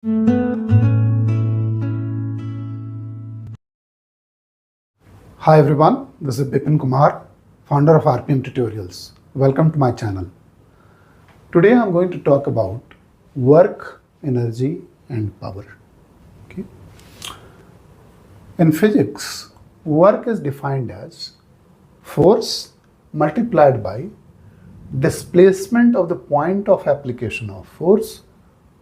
Hi everyone, this is Bipin Kumar, founder of RPM Tutorials. Welcome to my channel. Today I'm going to talk about work, energy and power. Okay. In physics, work is defined as force multiplied by displacement of the point of application of force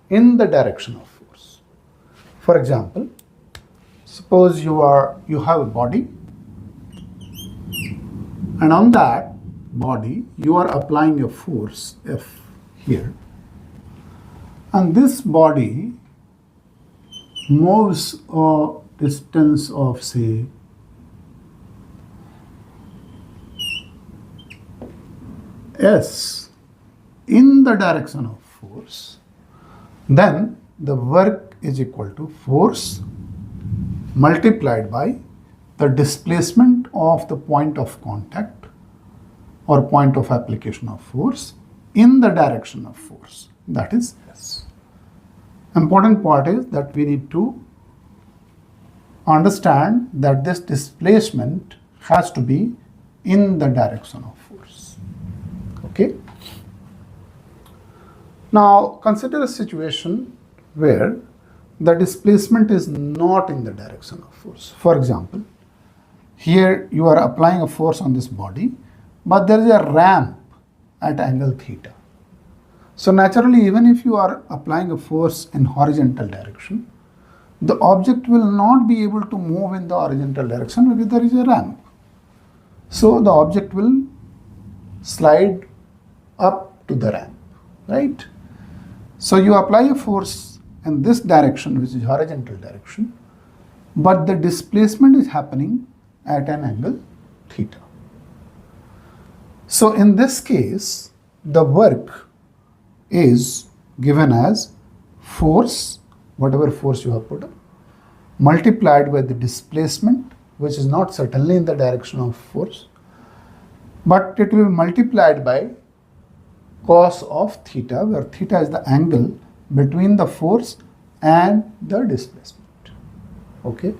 in the direction of force. For example, suppose you have a body, and on that body you are applying a force F here, and this body moves a distance of say S in the direction of force, then the work is equal to force multiplied by the displacement of the point of contact or point of application of force in the direction of force, that is S. Important part is that we need to understand that this displacement has to be in the direction of force. Okay. Now consider a situation where the displacement is not in the direction of force. For example, here you are applying a force on this body, but there is a ramp at angle theta. So naturally, even if you are applying a force in horizontal direction, the object will not be able to move in the horizontal direction because there is a ramp. So the object will slide up to the ramp, right? So you apply a force in this direction, which is horizontal direction, but the displacement is happening at an angle theta. So in this case, the work is given as force, whatever force you have put up, multiplied by the displacement, which is not certainly in the direction of force, but it will be multiplied by cos of theta, where theta is the angle between the force and the displacement. Okay.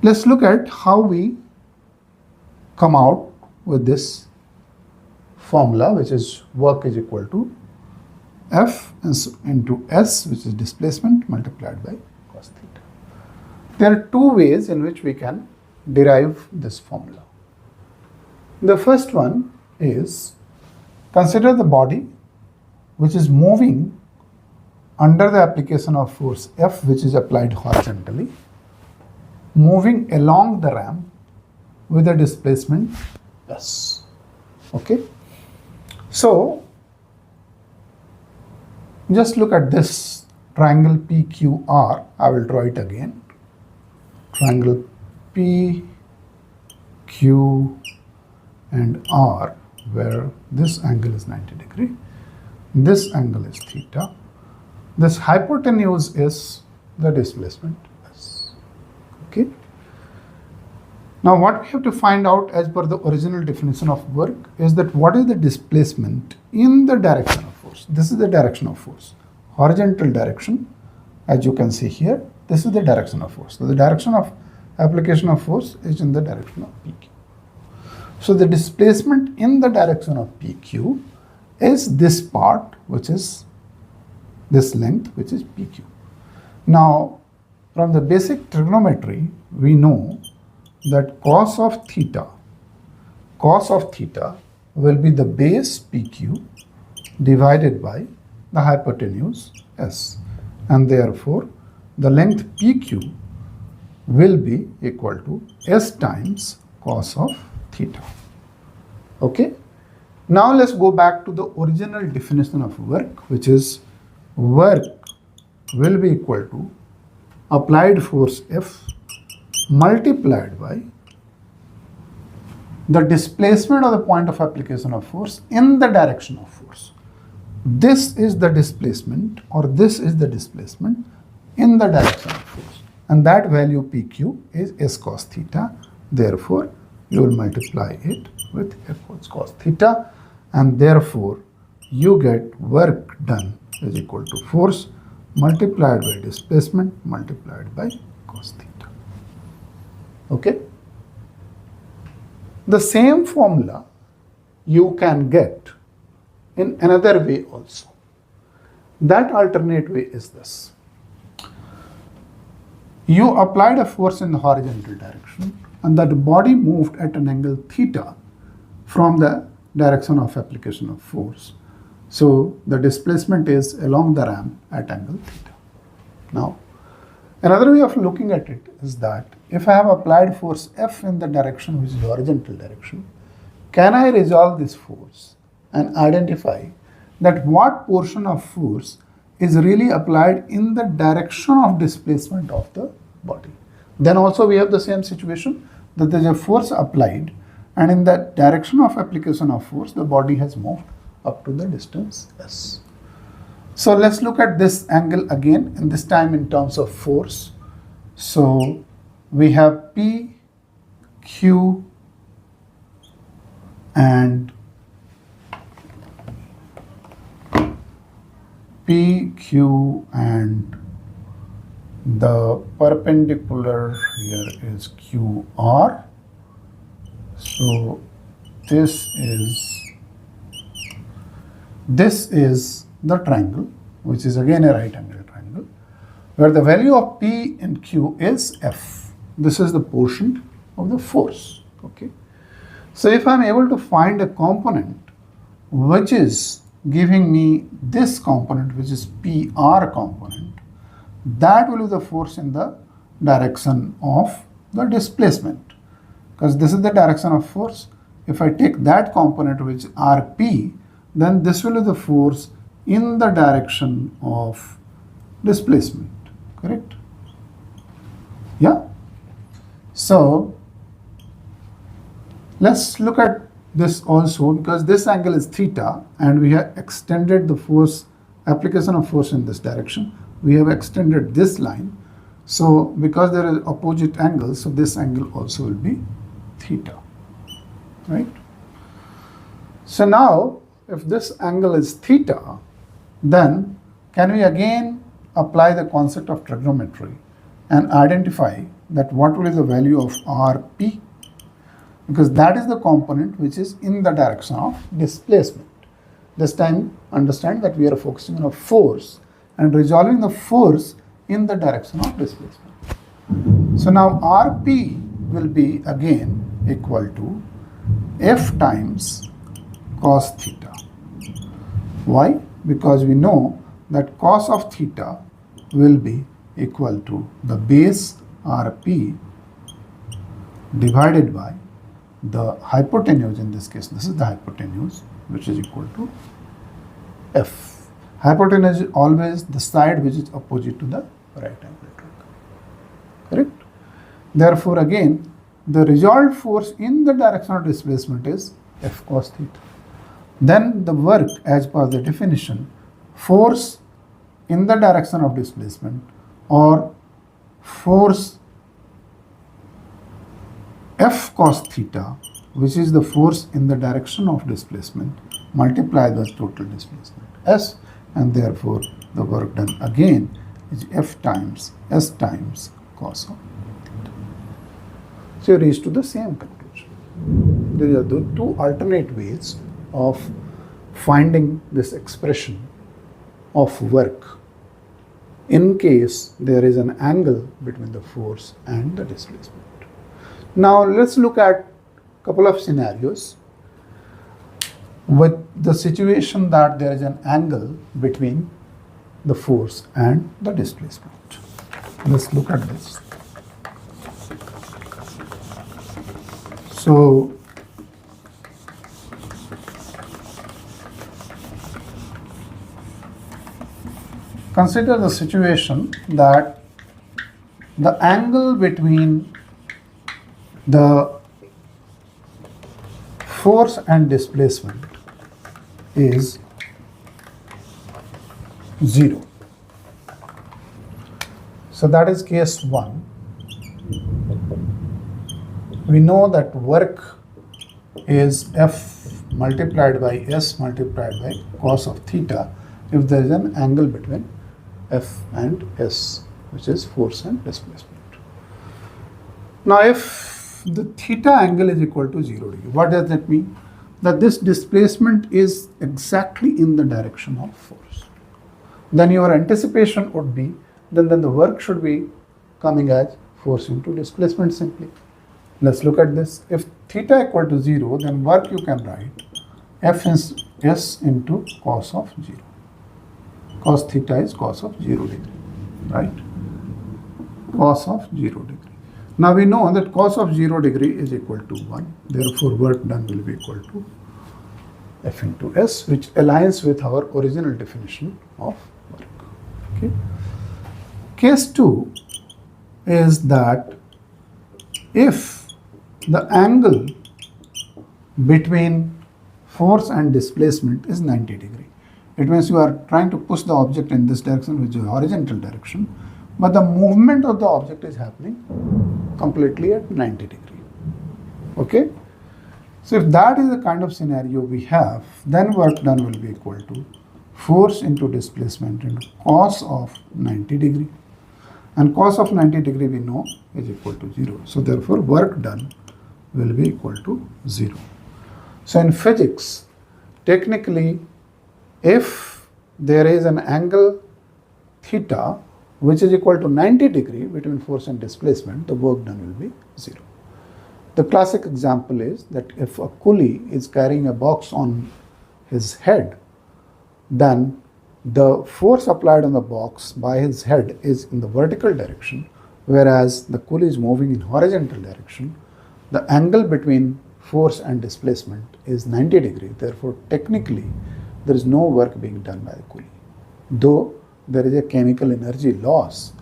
Let's look at how we come out with this formula, which is work is equal to F into S, which is displacement, multiplied by cos theta. There are two ways in which we can derive this formula. The first one is, consider the body which is moving under the application of force F, which is applied horizontally, moving along the ramp with a displacement S. Okay. So just look at this triangle PQR. I will draw it again. Triangle P, Q and R, where this angle is 90 degree, this angle is theta, this hypotenuse is the displacement S. Okay. Now what we have to find out as per the original definition of work is that what is the displacement in the direction of force. This is the direction of force, horizontal direction, as you can see here. This is the direction of force. So the direction of application of force is in the direction of PQ. So the displacement in the direction of PQ is this part, which is this length, which is PQ. Now from the basic trigonometry, we know that cos of theta will be the base PQ divided by the hypotenuse S, and therefore the length PQ will be equal to S times cos of theta. Okay. Now let's go back to the original definition of work, which is work will be equal to applied force F multiplied by the displacement of the point of application of force in the direction of force. This is the displacement, or this is the displacement in the direction of force, and that value PQ is S cos theta. Therefore you will multiply it with F cos theta, and therefore you get work done is equal to force multiplied by displacement multiplied by cos theta. Okay? The same formula you can get in another way also. That alternate way is this. You applied a force in the horizontal direction and that body moved at an angle theta from the direction of application of force. So the displacement is along the ramp at angle theta. Now, another way of looking at it is that if I have applied force F in the direction which is the horizontal direction, can I resolve this force and identify that what portion of force is really applied in the direction of displacement of the body? Then also we have the same situation that there is a force applied and in the direction of application of force the body has moved up to the distance s. So let's look at this angle again, and this time in terms of force. So we have P, Q and P, Q and the perpendicular here is QR. So this is the triangle, which is again a right angle triangle, where the value of P and Q is F. This is the portion of the force. Okay. So if I am able to find a component which is giving me this component, which is PR component, that will be the force in the direction of the displacement, because this is the direction of force. If I take that component which is RP, then this will be the force in the direction of displacement, correct? Yeah. So let's look at this also, because this angle is theta and we have extended the force, application of force in this direction. We have extended this line. So because there is opposite angle, so this angle also will be theta, right? So now if this angle is theta, then can we again apply the concept of trigonometry and identify that what will be the value of Rp, because that is the component which is in the direction of displacement. This time understand that we are focusing on a force and resolving the force in the direction of displacement. So now Rp will be again equal to F times cos theta. Why? Because we know that cos of theta will be equal to the base Rp divided by the hypotenuse. In this case, this is the hypotenuse, which is equal to F. Hypotenuse is always the side which is opposite to the right angle triangle. Correct? Therefore, again, the resolved force in the direction of displacement is F cos theta. Then the work, as per the definition, force in the direction of displacement or force F cos theta, which is the force in the direction of displacement, multiplied by total displacement S, and therefore the work done again is F times S times cos of theta. So you reach to the same conclusion. There are the two alternate ways of finding this expression of work in case there is an angle between the force and the displacement. Now let's look at a couple of scenarios with the situation that there is an angle between the force and the displacement. Let's look at this. So consider the situation that the angle between the force and displacement is 0. So that is case 1. We know that work is F multiplied by S multiplied by cos of theta if there is an angle between F and S, which is force and displacement. Now, if the theta angle is equal to 0 degree, what does that mean? That this displacement is exactly in the direction of force. Then your anticipation would be, then the work should be coming as force into displacement simply. Let's look at this. If theta equal to 0, then work you can write F is S into cos of 0. Cos theta is cos of 0 degree, right? Cos of 0 degree. Now we know that cos of 0 degree is equal to 1. Therefore, work done will be equal to F into S, which aligns with our original definition of work. Okay. Case 2 is that if the angle between force and displacement is 90 degree. It means you are trying to push the object in this direction, which is horizontal direction, but the movement of the object is happening completely at 90 degree. Okay? So if that is the kind of scenario we have, then work done will be equal to force into displacement into cos of 90 degree. And cos of 90 degree we know is equal to 0. So therefore work done will be equal to 0. So in physics, technically, if there is an angle theta which is equal to 90 degree between force and displacement, the work done will be 0. The classic example is that if a coolie is carrying a box on his head, then the force applied on the box by his head is in the vertical direction, whereas the coolie is moving in horizontal direction. The angle between force and displacement is 90 degree. Therefore, technically, there is no work being done by the coolie, though there is a chemical energy loss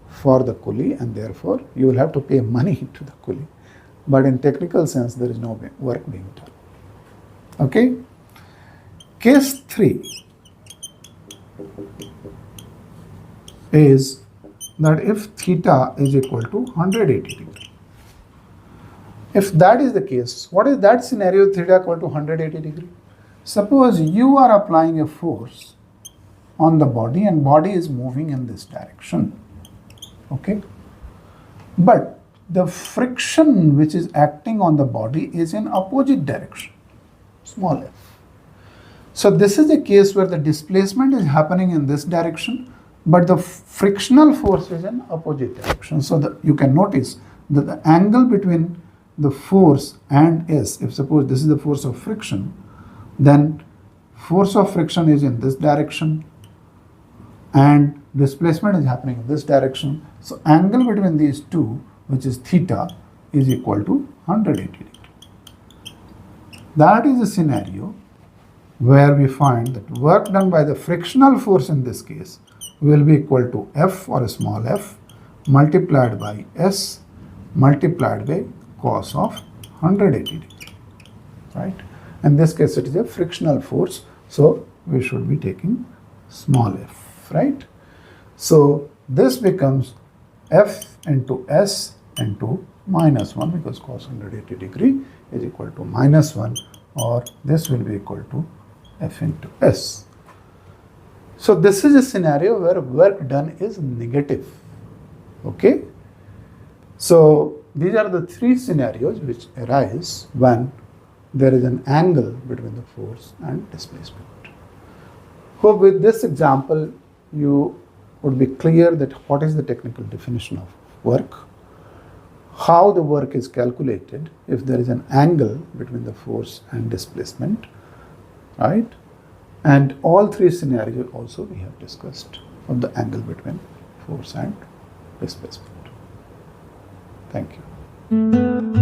for the coolie, and therefore you will have to pay money to the coolie. But in technical sense, there is no work being done. Okay? Case 3 is that if theta is equal to 180 degree. If that is the case, what is that scenario, theta equal to 180 degree? Suppose you are applying a force on the body and body is moving in this direction. Okay? But the friction which is acting on the body is in opposite direction, small f. So this is a case where the displacement is happening in this direction, but the frictional force is in opposite direction. So you can notice that the angle between the force and S, if suppose this is the force of friction, then force of friction is in this direction and displacement is happening in this direction. So angle between these two, which is theta, is equal to 180 degree. That is a scenario where we find that work done by the frictional force in this case will be equal to F, or a small f, multiplied by S multiplied by cos of 180 degree, right? In this case it is a frictional force, so we should be taking small f, right? So this becomes F into S into minus 1, because cos 180 degree is equal to minus 1, or this will be equal to F into S. So this is a scenario where work done is negative. Okay? So these are the three scenarios which arise when there is an angle between the force and displacement. Hope with this example you would be clear that what is the technical definition of work, how the work is calculated if there is an angle between the force and displacement, right? And all three scenarios also we have discussed of the angle between force and displacement. Thank you.